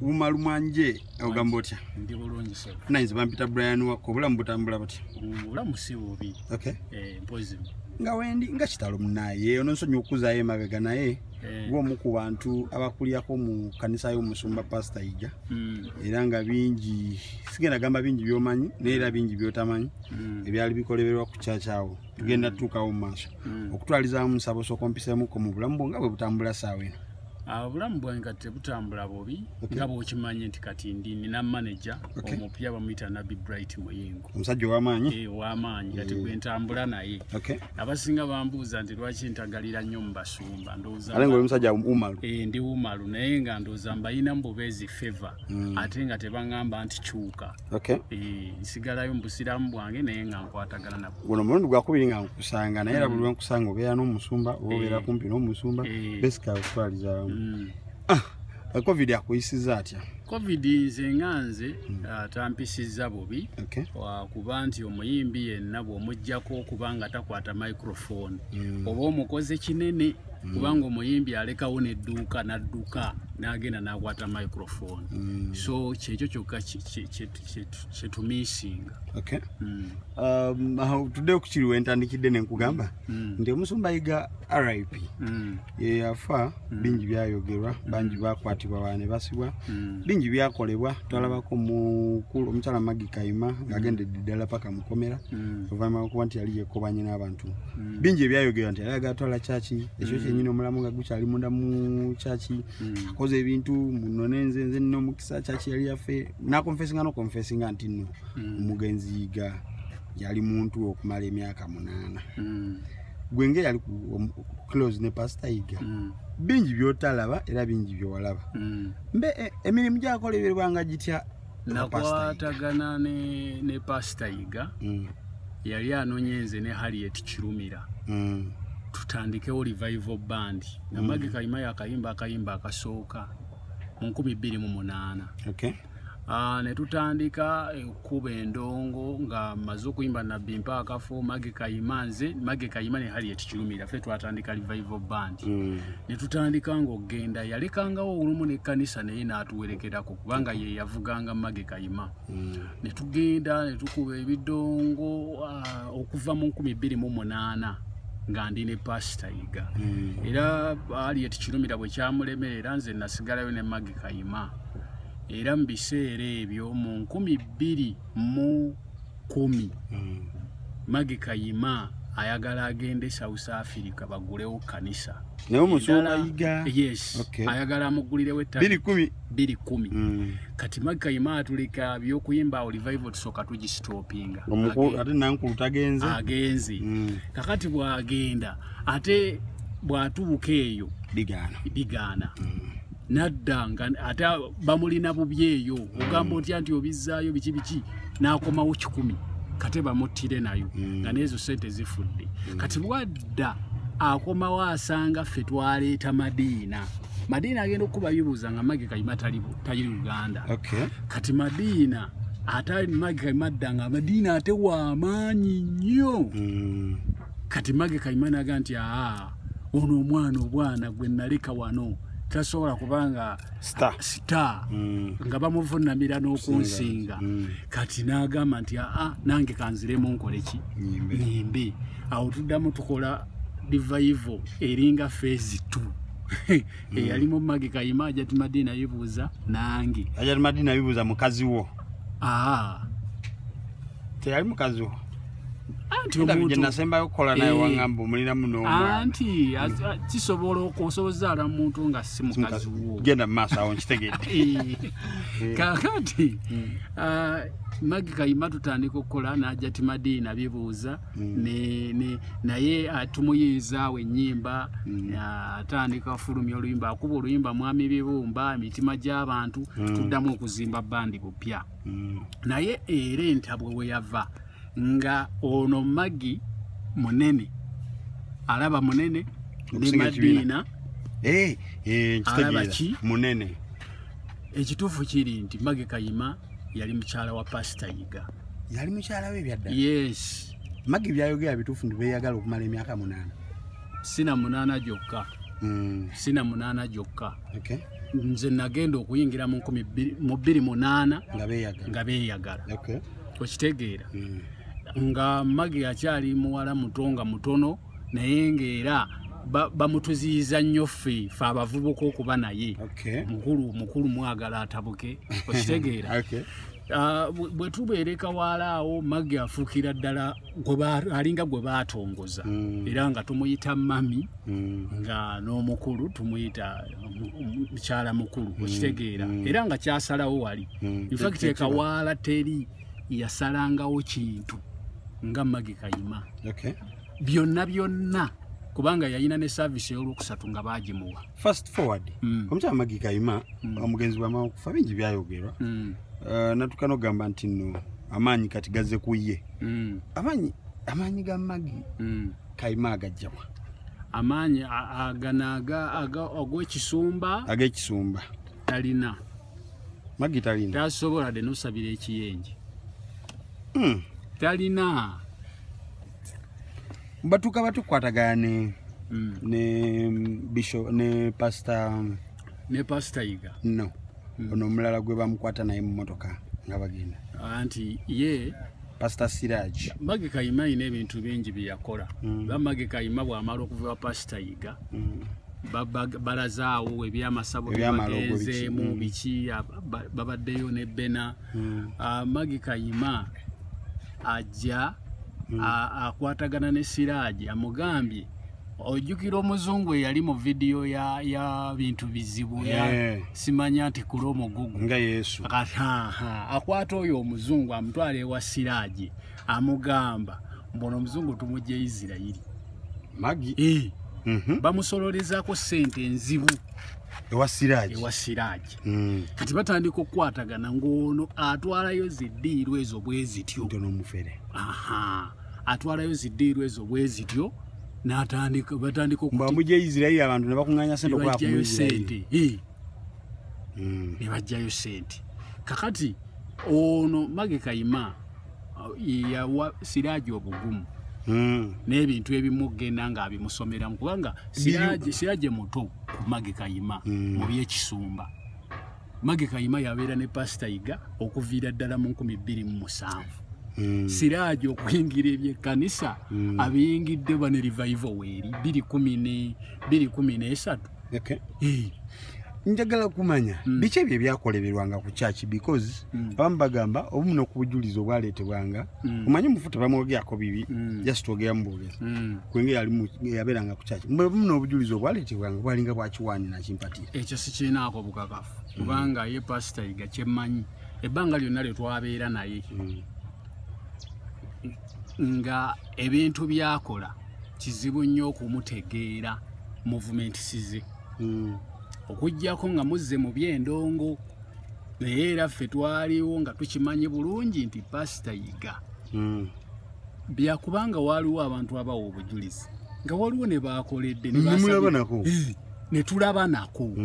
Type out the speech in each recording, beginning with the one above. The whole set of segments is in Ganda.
Umalu mwanje ogamba otya? Ndi bulungi so. Nainze bampita Brian wako obulamu butambula buti? Obulamu si bubi. Okay. Mpozi. Nga wendi nga kitalo munaye ono nsonyi okuzayo mabega naye gwomu ku bantu abakuliyako mu kanisa y'omusumba Pastor Ija. Era nga bingi sigenda gamba bingi byomanyi neera bingi byotamanyi ebyali bikoleberwa ku chachawo tugenda tukawo mu maaso okutwaliza mu nsabo sokompisemuko mu bulamu nga bwe butambula saawe eno. Obulamu bwange kati butambula bubi nga bw'okimanyi nti kati nina manager omupya bamuyita Nabi Bright Muyingo. Omusajja w'amaanyi? W'amaanyi kati gwe ntambula naye. Abasinga bambuuza nti lwaki ntagalira nnyo mu basumba ndowooza. Ale ng'oli musajja umalu? Ndi umalu naye nga ndowooza mbalina mu bubeezi favor ate nga tebaŋŋamba nti kyuka. Nsigalayo mu busiraamu bwange naye nga nkwatagana nabo. Guno mulundi gwakubiri nga nkusanga naye era buli lwe nkusanga obeera n'omusumba oba obeera kumpi n'omusumba besika okutwaliza. Covid akuyisiza atya? Covid nze tampisiza bubi kuba nti omuyimbi yenna bw'omuggyako okubanga takwata microphone oba omukoze kinene kubanga omuyimbi alekawo n'edduuka n'adduka n'agenda n'akwata microphone so kyekyo kyokka kyetumisinga. Tudde okukiri wentandikidde ne nkugamba nti omusumba Yiga RIP ye yafa bingi byayogerwa bangi bakwatibwa bane basibwa bingi byakolebwa twalabako mukulu omukyala Magi Kayima ng'agendedde ddala paka mukomera oluvannyuma lw'okuba nti yali yeekobanye n'abantu bingi ebyayogerwa nti yali agatwala kyaki ekyo kyennyini omulamu nga gukyali munda mu kyaki akoze ebintu muno nze nina omukisa kyaki yali yafe n'akonfesinga nti nno omugenzi Yiga yali muntu okumala emyaka 8 gwenge yali close ne Pastor Yiga bingi byotalaba era bingi byowalaba mbe emirimu gyakoleberwanga gitya? Nakwatagana ne Pastor Yiga yali anonyenze ne Harriet Kirumira tutandikewo revival band na Magi Kayima yakayimba akasooka mu 2008. Ne tutandika kuba endongo nga maze okuyimba Nabbi mpaka akafo Magi Kayima ne Harriet Kirumira ffe twatandika revival band ne tutandika ng'ogenda yalekangawo olumu n'ekkanisa naye n'atuwerekerako kubanga ye yavuganga Magi Kayima ne tugenda ne tukuba ebidongo okuva mu 2008 nga ndi ne Pastor Yiga era Harriet Kirumira bwe kyamulemerera nze nasigalayo ne Magi Kayima era mu biseera ebyo mu 2010 Magi Kayima ayagala agende South Africa bagulewo kanisa naye omusumba Yiga ayagala amugulirewo 2010 kati Magi Kayima atuleka byokuyimba revival tusooka tugistopinga ate nankulu agenze kakati bwagenda ate bwatuuka eyo bigaana naddanga ate bamulina bubyeyo ogamba otya nti obizzaayo biki n'akomawo 10 kate bamuttire nayo nga n'ezo sente zifudde kati bwadda akomawo asanga ffe twaleeta Madiina agenda okuba bibuuza nga Magi Kayima tali Uganda kati Madiina ate Magi Kayima adda nga Madiina ate w'amaanyi nnyo kati Magi Kayima naga nti ono omwana obwana gwe naleka wano tasobola kubanga star nga bamuvunnamira n'okunsinga kati n'agamba nti nange kanziremu nkole ki nyimbe awo tuddamu tukola revival eringa phase 2 eyalimu Magi Kayima Ajati Madiina yibuuza nange Ajati Madiina yibuuza mukazi wo teyali mukazi wo anti omuntu nasemba okola naye wangamba mulina muno anti kisobola okusobozaala muntu nga si mukazi wo genda maaso awo nkitegedde kakati Magi Kayima tutandika okukola n'Ajati Madiina bibuuza naye atumuyiizaawo ennyimba atandika fulumya oluyimba akuba oluyimba Mwami Bibumba emitima gy'abantu tuddamu okuzimba bandi bupya naye era entabwe we yava nga ono Magi munene alaba munene ne Madiina alaba ki munene ekituufu kiri nti Magi Kayima yali mukyala wa Pastor Yiga yali mukyala we byadda yes Magi byayogera bituufu ndi beeyagala okumala emyaka 8 sina 8 gyokka sina 8 gyokka nze nagenda okuyingira mu 2008 nga beeyagala okitegeera nga Magi akyali muwala mutonga mutono naye ng'era bamutuziyiza nnyo ffe abavubuka okuba naye mukulu mwagala atabuke okitegeera bwe tubeereka waalaawo Magi afuukira ddala alinga gwe baatongoza era nga tumuyita mami nga n'omukulu tumuyita mukyala mukulu okitegeera era nga kyasalawo wali infact ekawaala teri yasalangawo kintu nga Magi Kayima byonna kubanga yayina ne service y'olwokusatu nga baagimuwa fast forward omukyala Magi Kayima omugenzi w'amawa okufa bingi byayogerwa natukano gamba nti nno amaanyi kati gazze ku ye amaanyi ga Magi Kayima agajjawa amaanyi aganaga ag'ekisumba talina Magi talina tasobola de nosabira ekiyenje talina batuka batukwatagane ne bishop ne pastor Iga no ono omulala gwe bamukwata naye mu motoka nga bagenda anti ye Pastor Siraj Magi Kayima ine ebintu bingi byakola Magi Kayima bw'amala okuva Pastor Iga balazaawo ebyamasabo byagenzeemu biki babaddeyo ne Bena Magi Kayima ajja akwatagana ne Siraj amugambye ojjukira omuzungu eyali mu video ya bintu bizibu simanya nti kula omugugu nga Yesu akwata oyo omuzungu amutwala ewa Siraj amugamba mbona omuzungu tumujje Isirayiri Magi bamusololezaako ssente enzibu ewa Siraj kati batandika okukwatagana ng'ono atwalayo ziddiiro ezo bwezityo atwalayo ziddiiro ezo bwezityo batandika mbamujje Isirayiri abantu ne bakuŋŋaanya ssente okwakumu ne bajjayo ssente kakati ono Magi Kayima yawa Siraj obugumu n'ebintu ebimu genda ng'abimusomeramu kubanga Siraj muto ku Magi Kayima mu by'ekisumba Magi Kayima yabeera ne Pastor Iga okuviira ddala mu 2007 Siraj okuyingira ebyekkanisa abiyingidde bane revival weeri 2013 njagala kumanya biki ebyo ebyakoleberwanga ku church because abamu bagamba obumu n'okubujuliza obwaleetebwanga omanyi mufuta bamwogerako bibi just twogera mu bwogezi kwenge yabeeranga ku church obumu n'obujuliza obwaleetebwanga bwalinga bwakiwaani nakimpatira ekyo sikirinaako bukakafu kubanga ye Pastor Iga kyemmanyi ebbanga lyonna lye twabeera naye nga ebintu byakola kizibu nnyo okumutegeera movement size okujjako nga muzze mu by'endongo naye era ffe twaliwo nga tukimanyi bulungi nti Pastor Iga byakubanga waaliwo abantu abawa obujulizi nga waliwo ne baakoledde ne tulaba nako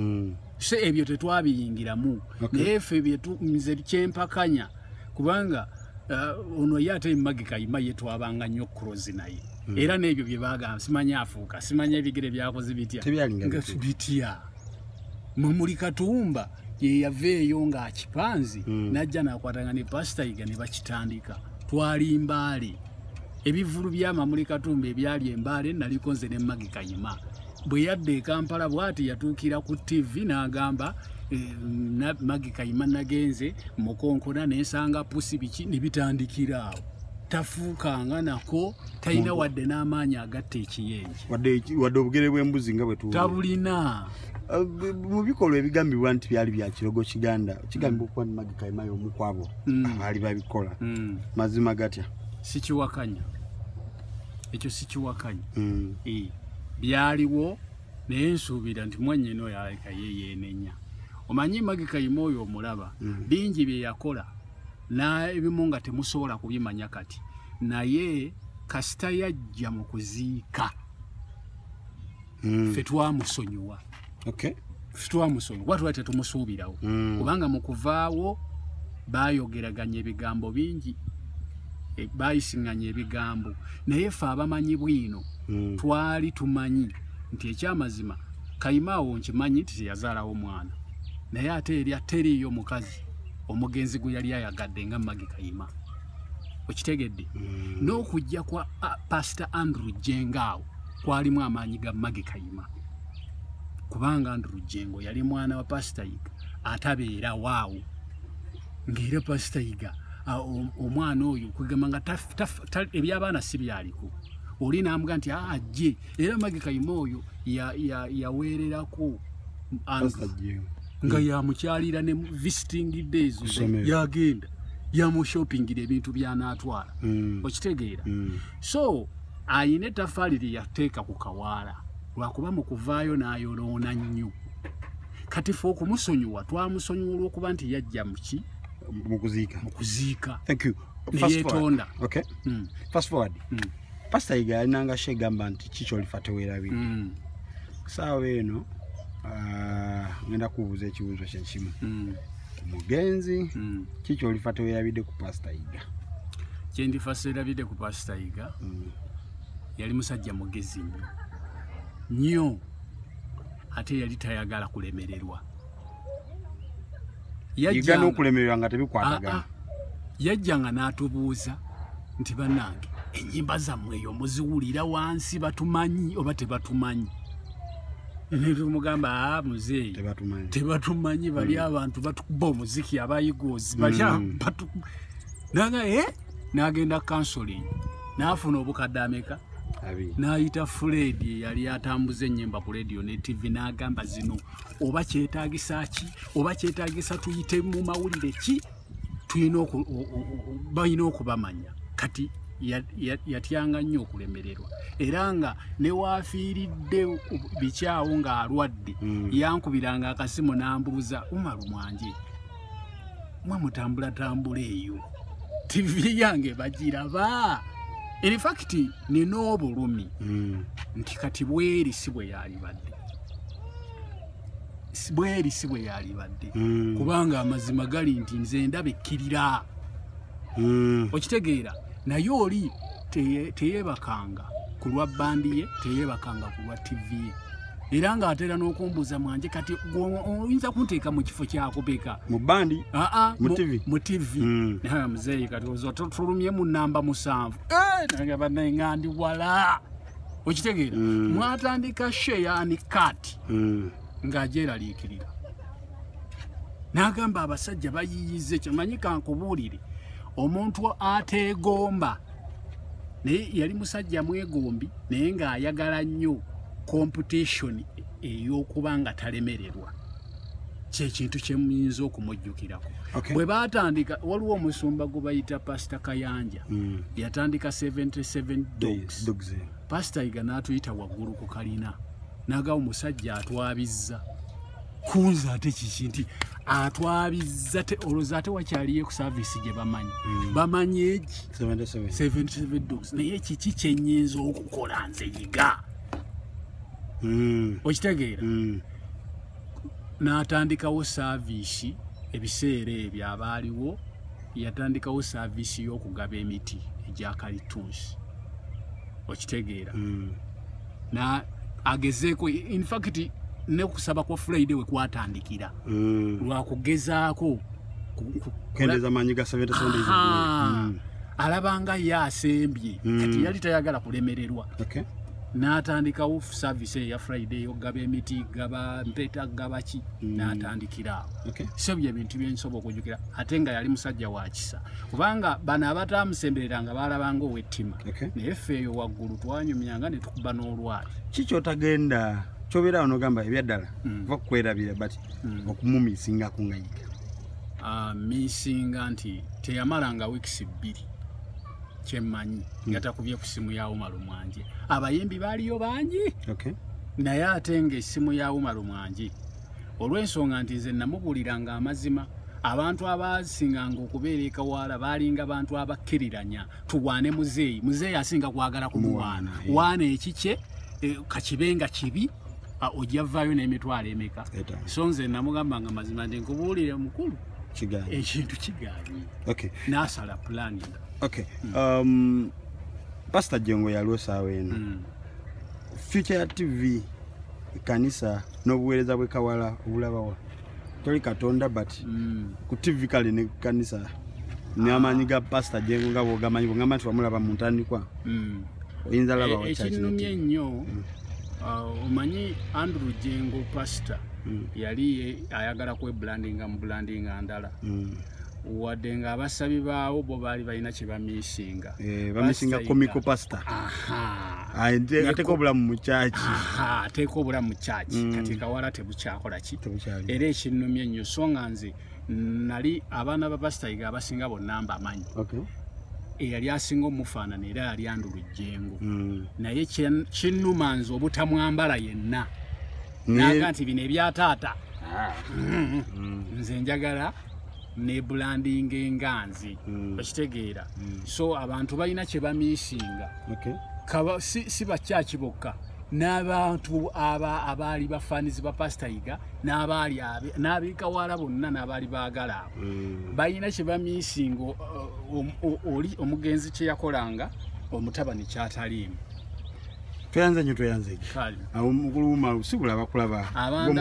so ebyo tetwabiyingiramu naye ffe nze kyempakanya kubanga ono ye ate Magi Kayima ye twabanga nnyo close naye era n'ebyo bye bagamba simanya afuuka simanya ebigere byakoze bitya Mumuli Katumba ye yaveeyo ng'akipanzi najja n'akwatanga ne Pastor Iga ne bakitandika twali Mbaale ebivulu bya Mamuli Katumba ebyali Embaale naliko nze ne Magi Kayima bwe yadde e Kampala bw'ati yatuukira ku TV n'agamba Magi Kayima nagenze mukonkona n'ensanga pusi biki ne bitandikira awo tafuukanga nako talina wadde n'amaanyi agatta ekiyenje wadde obugere bw'embuzi nga bwe tabulina mu bikolwa ebigambibwa nti byali bya kirogo kiganda kigambibwa okuba Magi Kayima y'omu ku abo abaali babikola mazima gatya sikiwakanya ekyo sikiwakanya byaliwo naye nsuubira nti mwannyina oyo aleka yeyenenya omanyi Magi Kayima oyo omulaba bingi bye yakola n'ebimu nga temusobola kubimanya kati naye kasita yajja mu kuziika ffe twamusonyiwa twatwali tetumusuubirawo kubanga mu kuvaawo baayogeraganya ebigambo bingi baayisiŋŋanya ebigambo naye ffe abamanyi bwino twali tumanyi nti ekyamazima Kayimaawo nkimanyi nti teyazaalawo omwana naye ate eri teriiyo mukazi omugenzi gwe yali ayagadde nga Magi Kayima okitegedde n'okujja kwa Pastor Andrew Jengaawo kwalimu amaanyi ga Magi Kayima kubanga Andrew Jengo yali mwana wa Pastor Yiga atabeera waawo ng'era Pastor Yiga omwana oyo kugamba nga ebyabaana si byaliko oli n'amuga nti ajje era Magi Kayima oyo yaweererako nga yamukyalira ne visiting days yagenda yamushoppingira ebintu byanaatwala okitegeera so ayina ettafaali lye yateeka ku kawaala lwakuba mu kuvaayo n'ayonoona nnyo kati fe okumusonyiwa twamusonyiwa olw'okuba nti yajja muki mu kuziika neyeetonda fast forward Pastor Yiga yalinanga shegamba nti kikyolifa teweerabire saawa eno ngenda kubuuza ekibuuzo kyekimu mugenzi kikyolifa teweerabidde ku Pastor Yiga kyendifa seerabidde ku Pastor Yiga yali musajja mugezi nnyo ate yali tayagala kulemererwa Yiga n'okulemererwa nga tebikwatagana yajjanga n'atubuuza nti bannange ennyimba zammwe eyo muziwulira wansi batumanyi oba tebatumanyi netumugamba muzeeyi tebatumanyi bali abantu batukuba omuziki abayigozi n'agenda counseling n'afuna obukadde ameka n'ayita Fred yali atambuza ennyimba ku radio ne TV n'agamba zino oba kyetaagisa ki oba kyetaagisa tuyite mu mawulire ki balina okubamanya kati yatyanga nnyo okulemererwa era nga ne waafiiridde bikyawo ng'alwadde yankubiranga akasimu n'ambuuza Umaru Mwanje mwe mutambulatambula eyo TV yange bagiraba in fact nina obulumi nti kati bweri si bwe yalibadde kubanga amazima gali nti nze ndaba ekkirira okitegeera naye oli teyeebakanga ku lwa bandi ye teyeebakanga ku lwa TV ye era ng'atera n'okumbuuza Mwanje kati oyinza kunteeka mu kifo kyakubeka mu bandi mu TV muzeeyi kati tulumye mu namba 7 nange bannaye nga ndi wala okitegeera mwatandika share kati ng'agyeraliikirira n'agamba abasajja bayiyize kyemanyi kankubuulire omuntu ateegomba naye yali musajja mwegombi naye ng'ayagala nnyo competition ey'okuba nga talemererwa kyekintu kyemuyinza okumujjukirako bwe baatandika waliwo omusumba gwe bayita Pastor Kayanja yatandika 77 dogs Pastor Yiga n'atuyita waggulu ku kalina n'agamba omusajja atwabizza kunza ate kiki nti atwabizza olowooza ate wakyaliye ku service gye bamanyi egi 77 dogs naye kiki kyenyinza okukola nze Yiga okitegeera n'atandikawo service ebiseera ebyo abaaliwo yatandikawo service y'okugaba emiti egya kalitunsi okitegeera na agezeeko in fact ne kusaba kwa Friday we kwatandikira lwakugezaako kendeza manyi ga 77 alabanga yasembye kati yali tayagala kulemererwa n'atandikawo service ya Friday yogaba emiti gaba mpeta gaba ki n'atandikira so bye bintu byensobola okujjukira ate nga yali musajja wa kisa kubanga bano abatamusembereranga balabanga owettima naye ffe eyo waggulu twanyumyanga ne tukuba n'olwali kiki otagenda kyobera onogamba ebyaddala va kukwerabira bati okumumisinga nga Yiga misinga nti teyamalanga weeks 2 kyemmanyi nga takubye ku simu ya Umaru Mwanje abayimbi baaliyo bangi naye ate ng'essimu ya Umaru Mwanje olw'ensonga nti nze namubuuliranga amazima abantu abasinganga okubeera ekawaala baalinga bantu abakkiriranya tuwaane muzeeyi asinga kwagala kumuwaana waana ekikye kakibenga kibi ojjavaayo n'emitwalo emeka so nze namugambanga mazima nti nkubuulire mukulu ekintu kigaanye n'asala planning Pastor Jengo yaliwo saawa eno future ya TV kanisa n'obuweereza bw'ekawala obulabawa toli katonda but ku TV kale ne kanisa n'amanyi ga pastor Jengo nga bw'ogamanyi bw'ogamba nti wamulaba mu ntandikwa oyinza laba wa church ekinumye ennyo omanyi Andrew Jengo pastor yali ayagala kwebrandinga mu brandinga ndala wadde nga abasabi baawo bo baali balina kye bamiisinga bamiisinga comical pastor ateeka obulamu mu church ateeka obulamu mu church kati kawala tebukyakola ki era ekinnumya ennyo so nga nze nali abaana ba pastor Yiga abasinga bonna mbamanyi eyali asinga omufaanana era yali Andrew Jengo naye kinnuma nze obutamwambala yenna naga nti bino ebyataata nze njagala ne branding enganzi bakitegeera so abantu balina kye bamiisinga si bakyaki bokka n'abantu abaali bafanizi ba pastor Yiga n'abaali n'abekawala bonna n'abaali baagala balina kye bamiisinga oli omugenzi kye yakolanga omutabani kyataliimu tweyanze nyo tweyanze awo mukuluma sibula bakulaba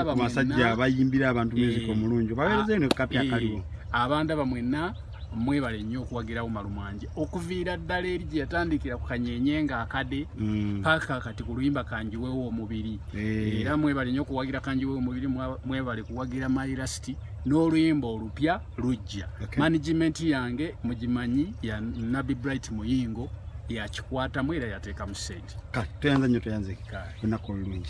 ku masajja abayimbira abantu music omulungi baweereze ne kapya kaliwo abanda bamwenna mwebale nnyo okuwagirawo Malumanje okuviira ddala eri gye yatandikira ku kanyenye nga akade paka kati ku luyimba kanjiwewo omubiri era mwebale nnyo okuwagira kanjiwewo omubiri mwebale kuwagira My Last n'oluyimba olupya lujja management yange mugimanyi ya Nabi Bright Muyingo yakikwatamu era yateeka mu stage tweyanze nnyo tweyanze ennaku olulungi